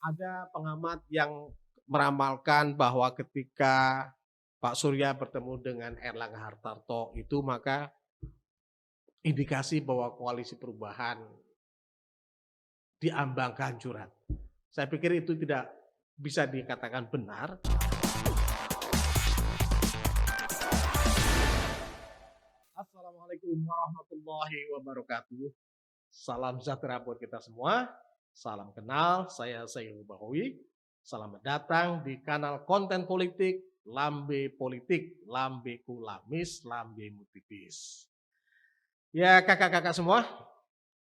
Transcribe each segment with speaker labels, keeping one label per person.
Speaker 1: Ada pengamat yang meramalkan bahwa ketika Pak Surya bertemu dengan Erlangga Hartarto itu maka indikasi bahwa koalisi perubahan diambang kehancuran. Saya pikir itu tidak bisa dikatakan benar. Assalamualaikum warahmatullahi wabarakatuh. Salam sejahtera buat kita semua. Salam kenal, saya Sayyid Bahowi. Selamat datang di kanal konten politik Lambe Politik, Lambe Kulamis, Lambe Mutipis. Ya kakak-kakak semua,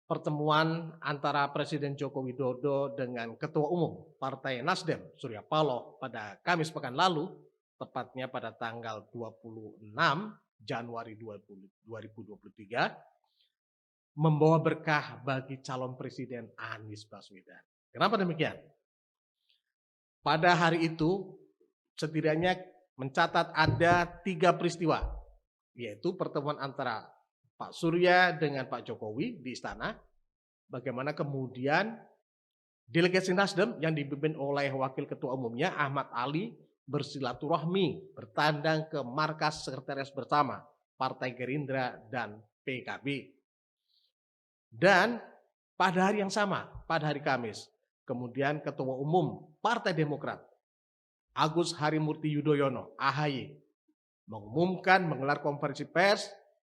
Speaker 1: pertemuan antara Presiden Joko Widodo dengan Ketua Umum Partai Nasdem Surya Paloh pada Kamis pekan lalu, tepatnya pada tanggal 26 Januari 2023, membawa berkah bagi calon Presiden Anies Baswedan. Kenapa demikian? Pada hari itu, setidaknya mencatat ada 3 peristiwa, yaitu pertemuan antara Pak Surya dengan Pak Jokowi di istana, bagaimana kemudian delegasi Nasdem yang dipimpin oleh Wakil Ketua Umumnya Ahmad Ali bersilaturahmi bertandang ke markas Sekretariat Bersama Partai Gerindra dan PKB. Dan pada hari yang sama, pada hari Kamis, kemudian Ketua Umum Partai Demokrat Agus Harimurti Yudhoyono (AHY) mengumumkan menggelar konferensi pers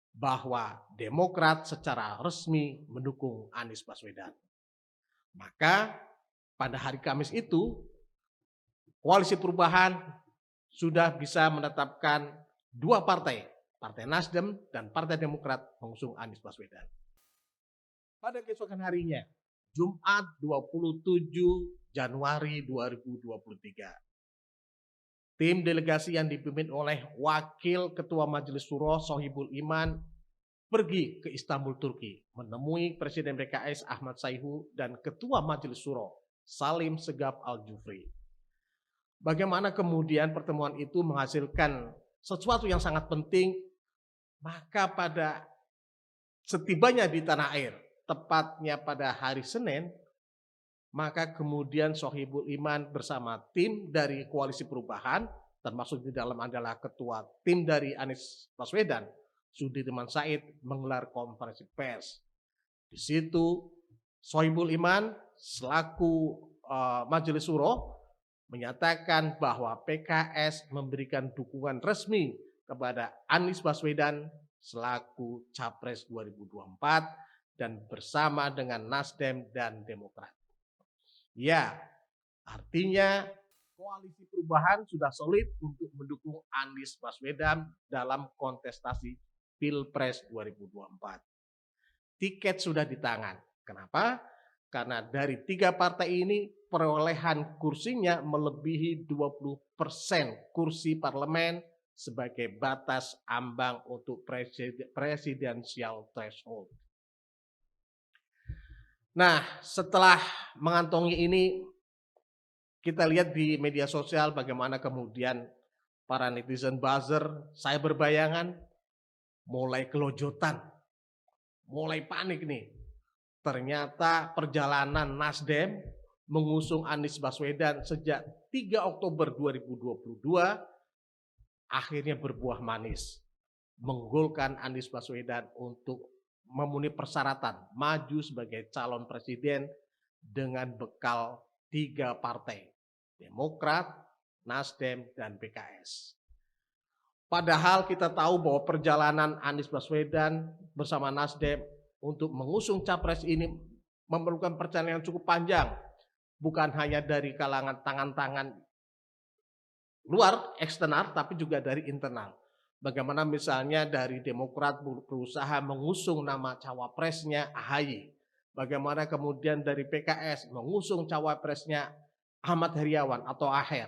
Speaker 1: bahwa Demokrat secara resmi mendukung Anies Baswedan. Maka pada hari Kamis itu Koalisi Perubahan sudah bisa menetapkan 2 partai, Partai Nasdem dan Partai Demokrat mengusung Anies Baswedan. Pada keesokan harinya, Jumat 27 Januari 2023, tim delegasi yang dipimpin oleh Wakil Ketua Majelis Syuro Sohibul Iman pergi ke Istanbul, Turki, menemui Presiden PKS Ahmad Sayhu dan Ketua Majelis Syuro Salim Segaf Al-Jufri. Bagaimana kemudian pertemuan itu menghasilkan sesuatu yang sangat penting, maka pada setibanya di tanah air, tepatnya pada hari Senin, maka kemudian Sohibul Iman bersama tim dari Koalisi Perubahan, termasuk di dalam adalah ketua tim dari Anies Baswedan, Sudirman Said, menggelar konferensi pers. Di situ Sohibul Iman selaku Majelis Syuro menyatakan bahwa PKS memberikan dukungan resmi kepada Anies Baswedan selaku Capres 2024 dan bersama dengan Nasdem dan Demokrat. Ya, artinya Koalisi Perubahan sudah solid untuk mendukung Anies Baswedan dalam kontestasi Pilpres 2024. Tiket sudah di tangan. Kenapa? Karena dari 3 partai ini perolehan kursinya melebihi 20% kursi parlemen sebagai batas ambang untuk presidensial threshold. Nah, setelah mengantongi ini, kita lihat di media sosial bagaimana kemudian para netizen buzzer, saya berbayangan, mulai kelojotan, mulai panik nih. Ternyata perjalanan Nasdem mengusung Anies Baswedan sejak 3 Oktober 2022 akhirnya berbuah manis, menggolkan Anies Baswedan untuk memenuhi persyaratan maju sebagai calon presiden dengan bekal 3 partai, Demokrat, Nasdem, dan PKS. Padahal kita tahu bahwa perjalanan Anies Baswedan bersama Nasdem untuk mengusung capres ini memerlukan perjalanan yang cukup panjang, bukan hanya dari kalangan tangan-tangan luar eksternal, tapi juga dari internal. Bagaimana misalnya dari Demokrat berusaha mengusung nama cawapresnya AHY, bagaimana kemudian dari PKS mengusung cawapresnya Ahmad Heriawan atau Aher.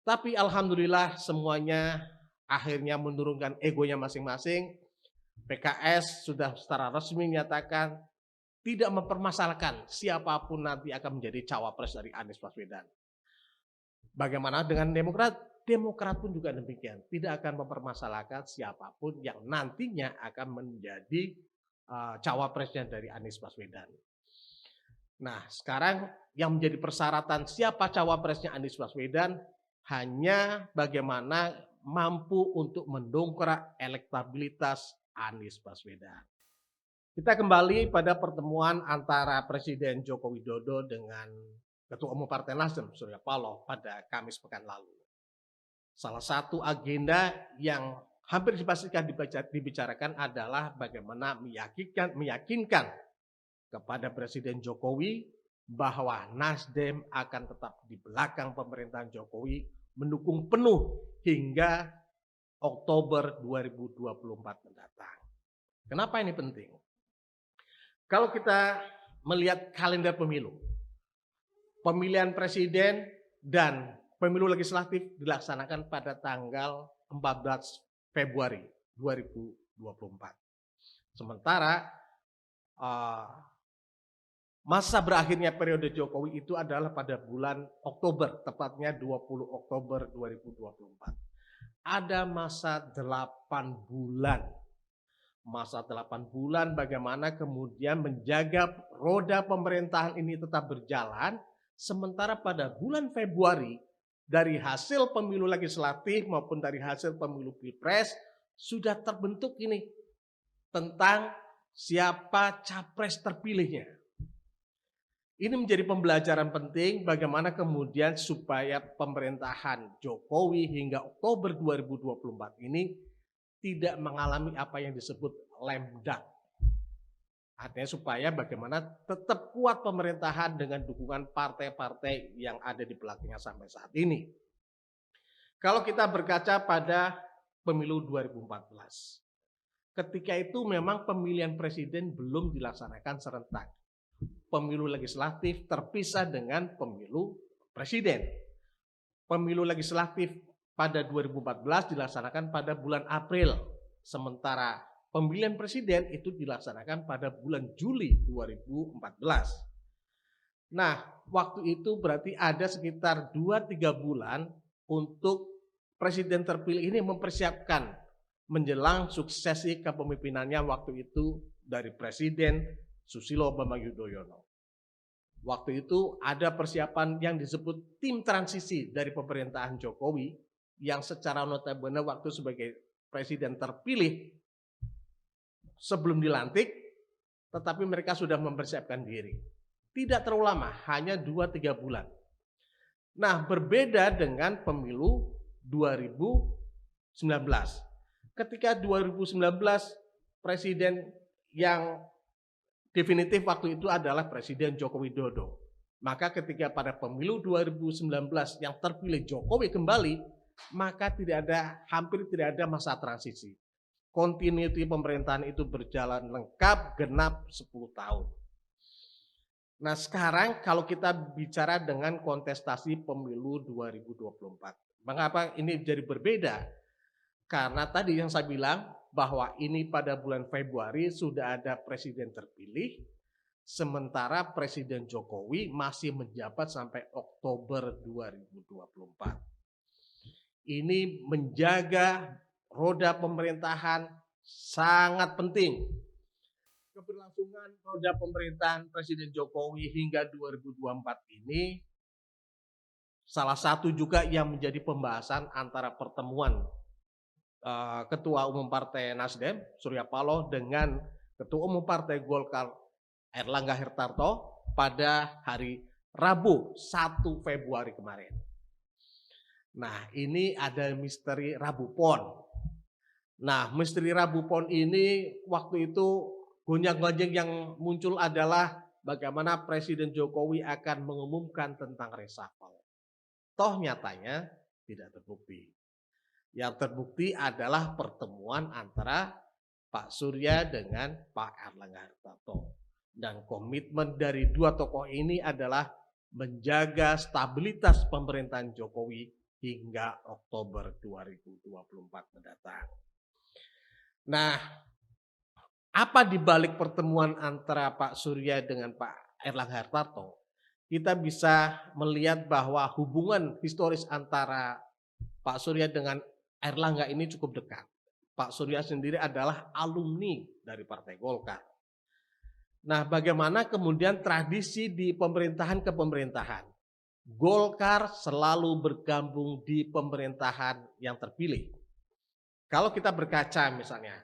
Speaker 1: Tapi alhamdulillah semuanya akhirnya menurunkan egonya masing-masing. PKS sudah secara resmi menyatakan tidak mempermasalahkan siapapun nanti akan menjadi cawapres dari Anies Baswedan. Bagaimana dengan Demokrat? Demokrat pun juga demikian, tidak akan mempermasalahkan siapapun yang nantinya akan menjadi cawapresnya dari Anies Baswedan. Nah, sekarang yang menjadi persyaratan siapa cawapresnya Anies Baswedan hanya bagaimana mampu untuk mendongkrak elektabilitas Anies Baswedan. Kita kembali pada pertemuan antara Presiden Joko Widodo dengan Ketua Umum Partai Nasdem, Surya Paloh, pada Kamis pekan lalu. Salah satu agenda yang hampir dipastikan dibicarakan adalah bagaimana meyakinkan kepada Presiden Jokowi bahwa Nasdem akan tetap di belakang pemerintahan Jokowi, mendukung penuh hingga Oktober 2024 mendatang. Kenapa ini penting? Kalau kita melihat kalender pemilu, pemilihan presiden dan pemilu legislatif dilaksanakan pada tanggal 14 Februari 2024. Sementara masa berakhirnya periode Jokowi itu adalah pada bulan Oktober, tepatnya 20 Oktober 2024. Ada masa 8 bulan. Masa 8 bulan bagaimana kemudian menjaga roda pemerintahan ini tetap berjalan, sementara pada bulan Februari dari hasil pemilu legislatif maupun dari hasil pemilu pilpres sudah terbentuk ini tentang siapa capres terpilihnya. Ini menjadi pembelajaran penting bagaimana kemudian supaya pemerintahan Jokowi hingga Oktober 2024 ini tidak mengalami apa yang disebut lame duck. Artinya supaya bagaimana tetap kuat pemerintahan dengan dukungan partai-partai yang ada di belakangnya sampai saat ini. Kalau kita berkaca pada pemilu 2014, ketika itu memang pemilihan presiden belum dilaksanakan serentak. Pemilu legislatif terpisah dengan pemilu presiden. Pemilu legislatif pada 2014 dilaksanakan pada bulan April, sementara pemilihan presiden itu dilaksanakan pada bulan Juli 2014. Nah, waktu itu berarti ada sekitar 2-3 bulan untuk presiden terpilih ini mempersiapkan menjelang suksesi kepemimpinannya waktu itu dari Presiden Susilo Bambang Yudhoyono. Waktu itu ada persiapan yang disebut tim transisi dari pemerintahan Jokowi yang secara notabene waktu sebagai presiden terpilih sebelum dilantik, tetapi mereka sudah mempersiapkan diri. Tidak terlalu lama, hanya 2-3 bulan. Nah, berbeda dengan pemilu 2019. Ketika 2019 presiden yang definitif waktu itu adalah Presiden Joko Widodo. Maka ketika pada pemilu 2019 yang terpilih Jokowi kembali, maka hampir tidak ada masa transisi. Continuity pemerintahan itu berjalan lengkap genap 10 tahun. Nah, sekarang kalau kita bicara dengan kontestasi pemilu 2024. Mengapa ini jadi berbeda? Karena tadi yang saya bilang bahwa ini pada bulan Februari sudah ada presiden terpilih, sementara Presiden Jokowi masih menjabat sampai Oktober 2024. Ini menjaga roda pemerintahan sangat penting. Keberlangsungan roda pemerintahan Presiden Jokowi hingga 2024 ini salah satu juga yang menjadi pembahasan antara pertemuan Ketua Umum Partai Nasdem, Surya Paloh, dengan Ketua Umum Partai Golkar, Erlangga Hartarto, pada hari Rabu 1 Februari kemarin. Nah, ini ada misteri Rabu Pon. Nah, misteri Rabu Pon ini waktu itu gonjang-ganjing yang muncul adalah bagaimana Presiden Jokowi akan mengumumkan tentang reshuffle. Toh nyatanya tidak terbukti. Yang terbukti adalah pertemuan antara Pak Surya dengan Pak Erlangga Hartarto. Dan komitmen dari dua tokoh ini adalah menjaga stabilitas pemerintahan Jokowi hingga Oktober 2024 mendatang. Nah, apa dibalik pertemuan antara Pak Surya dengan Pak Erlangga Hartarto? Kita bisa melihat bahwa hubungan historis antara Pak Surya dengan Erlangga ini cukup dekat. Pak Surya sendiri adalah alumni dari Partai Golkar. Nah, bagaimana kemudian tradisi di pemerintahan ke pemerintahan? Golkar selalu bergabung di pemerintahan yang terpilih. Kalau kita berkaca misalnya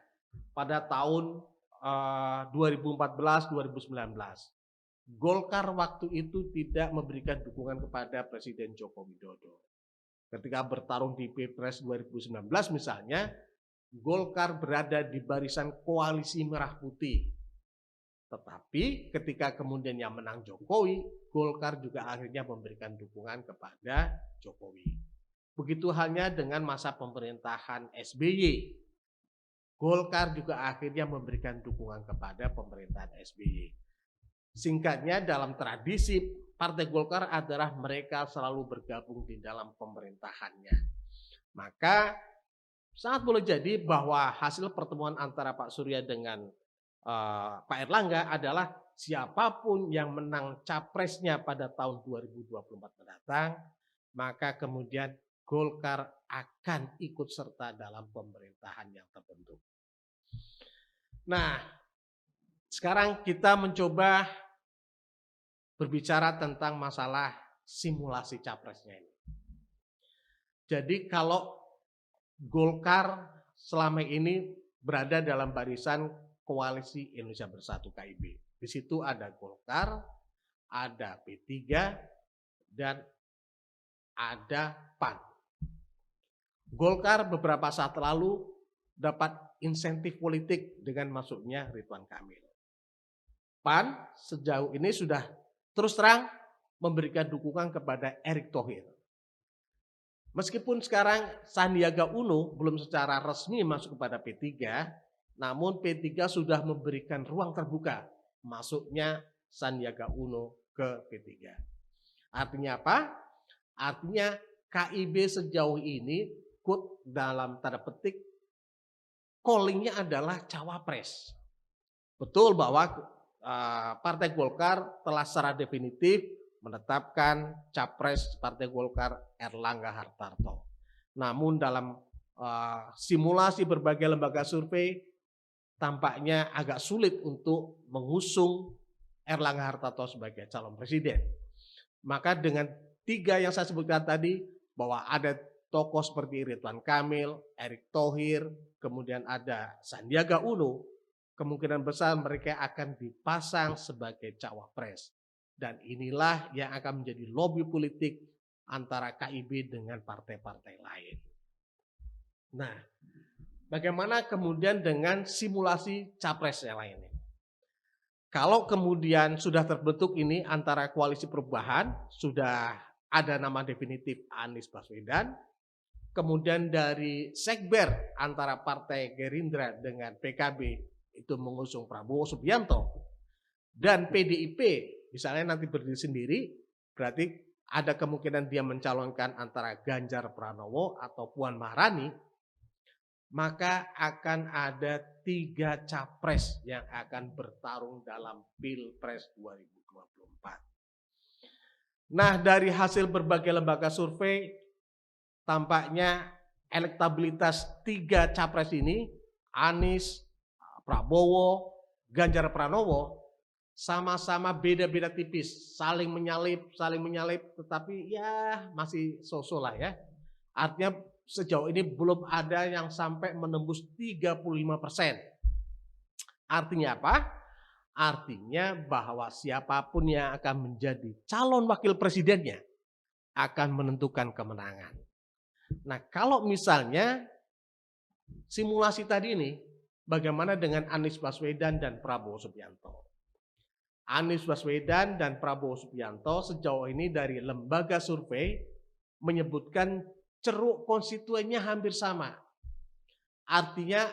Speaker 1: pada tahun 2014-2019, Golkar waktu itu tidak memberikan dukungan kepada Presiden Joko Widodo. Ketika bertarung di Pilpres 2019 misalnya, Golkar berada di barisan koalisi merah putih. Tetapi ketika kemudian yang menang Jokowi, Golkar juga akhirnya memberikan dukungan kepada Jokowi. Begitu halnya dengan masa pemerintahan SBY. Golkar juga akhirnya memberikan dukungan kepada pemerintahan SBY. Singkatnya, dalam tradisi Partai Golkar adalah mereka selalu bergabung di dalam pemerintahannya. Maka sangat boleh jadi bahwa hasil pertemuan antara Pak Surya dengan Pak Erlangga adalah siapapun yang menang capresnya pada tahun 2024 mendatang, maka kemudian Golkar akan ikut serta dalam pemerintahan yang terbentuk. Nah, sekarang kita mencoba berbicara tentang masalah simulasi capresnya ini. Jadi kalau Golkar selama ini berada dalam barisan Koalisi Indonesia Bersatu KIB. Di situ ada Golkar, ada P3, dan ada PAN. Golkar beberapa saat lalu dapat insentif politik dengan masuknya Ridwan Kamil. PAN sejauh ini sudah terus terang memberikan dukungan kepada Erick Thohir. Meskipun sekarang Sandiaga Uno belum secara resmi masuk kepada P3, namun P3 sudah memberikan ruang terbuka masuknya Sandiaga Uno ke P3. Artinya apa? Artinya KIB sejauh ini quote dalam tanda petik callingnya adalah cawapres. Betul bahwa Partai Golkar telah secara definitif menetapkan capres Partai Golkar Erlangga Hartarto. Namun dalam simulasi berbagai lembaga survei tampaknya agak sulit untuk mengusung Erlangga Hartarto sebagai calon presiden. Maka dengan 3 yang saya sebutkan tadi, bahwa ada tokoh seperti Ridwan Kamil, Erick Thohir, kemudian ada Sandiaga Uno, kemungkinan besar mereka akan dipasang sebagai cawapres. Dan inilah yang akan menjadi lobby politik antara KIB dengan partai-partai lain. Nah, bagaimana kemudian dengan simulasi capres yang lainnya? Kalau kemudian sudah terbentuk ini antara koalisi perubahan, sudah ada nama definitif Anies Baswedan, kemudian dari sekber antara Partai Gerindra dengan PKB itu mengusung Prabowo Subianto, dan PDIP misalnya nanti berdiri sendiri, berarti ada kemungkinan dia mencalonkan antara Ganjar Pranowo atau Puan Maharani, maka akan ada 3 capres yang akan bertarung dalam Pilpres 2024. Nah, dari hasil berbagai lembaga survei, tampaknya elektabilitas 3 capres ini, Anies, Prabowo, Ganjar Pranowo, sama-sama beda-beda tipis, saling menyalip, tetapi ya masih so-so lah ya. Artinya sejauh ini belum ada yang sampai menembus 35%. Artinya apa? Artinya bahwa siapapun yang akan menjadi calon wakil presidennya akan menentukan kemenangan. Nah, kalau misalnya simulasi tadi ini, bagaimana dengan Anies Baswedan dan Prabowo Subianto? Anies Baswedan dan Prabowo Subianto sejauh ini dari lembaga survei menyebutkan ceruk konstituennya hampir sama. Artinya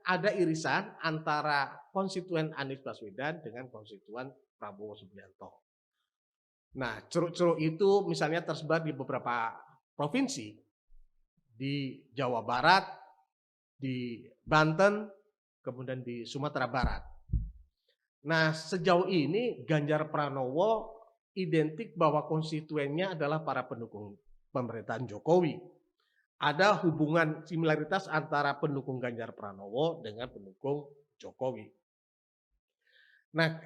Speaker 1: ada irisan antara konstituen Anies Baswedan dengan konstituen Prabowo Subianto. Nah, ceruk-ceruk itu misalnya tersebar di beberapa provinsi, di Jawa Barat, di Banten, kemudian di Sumatera Barat. Nah, sejauh ini Ganjar Pranowo identik bahwa konstituennya adalah para pendukung pemerintahan Jokowi. Ada hubungan similaritas antara pendukung Ganjar Pranowo dengan pendukung Jokowi. Nah,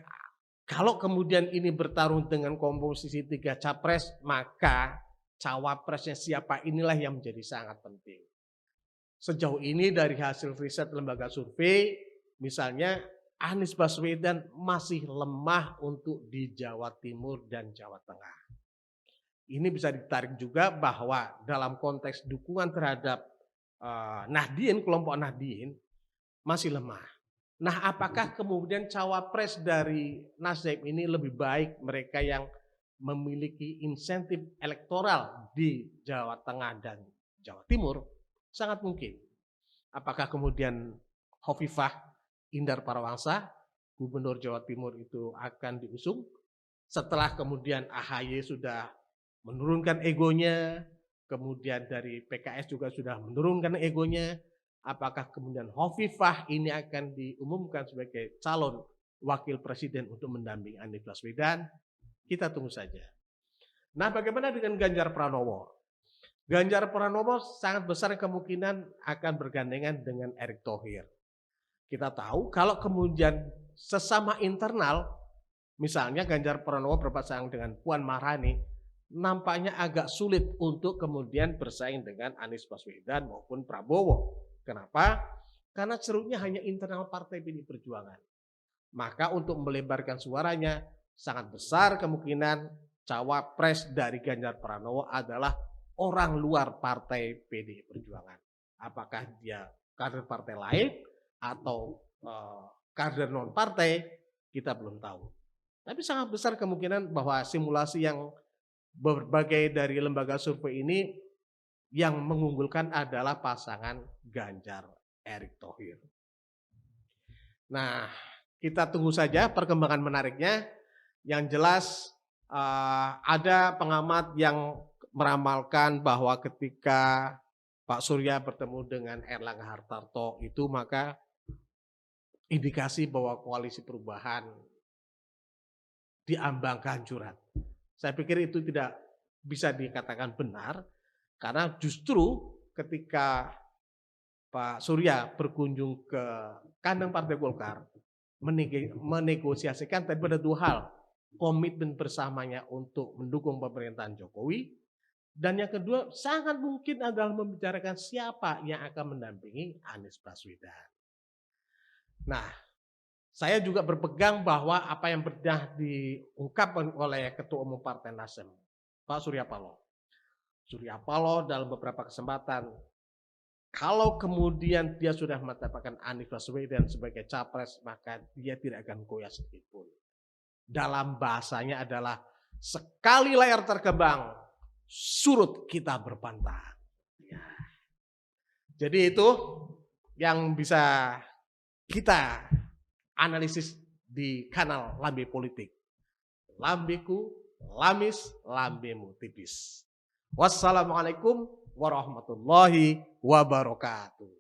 Speaker 1: kalau kemudian ini bertarung dengan komposisi 3 capres, maka cawapresnya siapa inilah yang menjadi sangat penting. Sejauh ini dari hasil riset lembaga survei, misalnya Anies Baswedan masih lemah untuk di Jawa Timur dan Jawa Tengah. Ini bisa ditarik juga bahwa dalam konteks dukungan terhadap Nahdien, kelompok Nahdien masih lemah. Nah, apakah kemudian cawapres dari Nasdem ini lebih baik mereka yang memiliki insentif elektoral di Jawa Tengah dan Jawa Timur? Sangat mungkin. Apakah kemudian Hovifah Indar Parawansa, Gubernur Jawa Timur itu akan diusung setelah kemudian AHY sudah menurunkan egonya, kemudian dari PKS juga sudah menurunkan egonya. Apakah kemudian Hovifah ini akan diumumkan sebagai calon wakil presiden untuk mendampingi Anies Baswedan? Kita tunggu saja. Nah, bagaimana dengan Ganjar Pranowo? Ganjar Pranowo sangat besar kemungkinan akan bergandengan dengan Erick Thohir. Kita tahu kalau kemudian sesama internal, misalnya Ganjar Pranowo berpasangan dengan Puan Maharani, nampaknya agak sulit untuk kemudian bersaing dengan Anies Baswedan maupun Prabowo. Kenapa? Karena ceruknya hanya internal Partai PD Perjuangan. Maka untuk melebarkan suaranya, sangat besar kemungkinan cawapres dari Ganjar Pranowo adalah orang luar Partai PD Perjuangan. Apakah dia kader partai lain atau kader non partai, kita belum tahu. Tapi sangat besar kemungkinan bahwa simulasi yang berbagai dari lembaga survei ini yang mengunggulkan adalah pasangan Ganjar Erick Thohir. Nah, kita tunggu saja perkembangan menariknya. Yang jelas ada pengamat yang meramalkan bahwa ketika Pak Surya bertemu dengan Erlangga Hartarto itu maka indikasi bahwa koalisi perubahan diambang kehancuran. Saya pikir itu tidak bisa dikatakan benar. Karena justru ketika Pak Surya berkunjung ke kandang Partai Golkar, menegosiasikan tapi ada 2 hal. Komitmen bersamanya untuk mendukung pemerintahan Jokowi, dan yang kedua sangat mungkin adalah membicarakan siapa yang akan mendampingi Anies Baswedan. Nah, saya juga berpegang bahwa apa yang pernah diungkapkan oleh Ketua Umum Partai Nasdem, Pak Surya Paloh. Surya Paloh dalam beberapa kesempatan, kalau kemudian dia sudah menetapkan Anies Baswedan sebagai capres, maka dia tidak akan goyah sedikitpun. Dalam bahasanya adalah sekali layar terkembang, surut kita berpantang. Ya. Jadi itu yang bisa kita analisis di kanal Lambe Politik. Lambeku, lamis, lambemu tipis. Wassalamualaikum warahmatullahi wabarakatuh.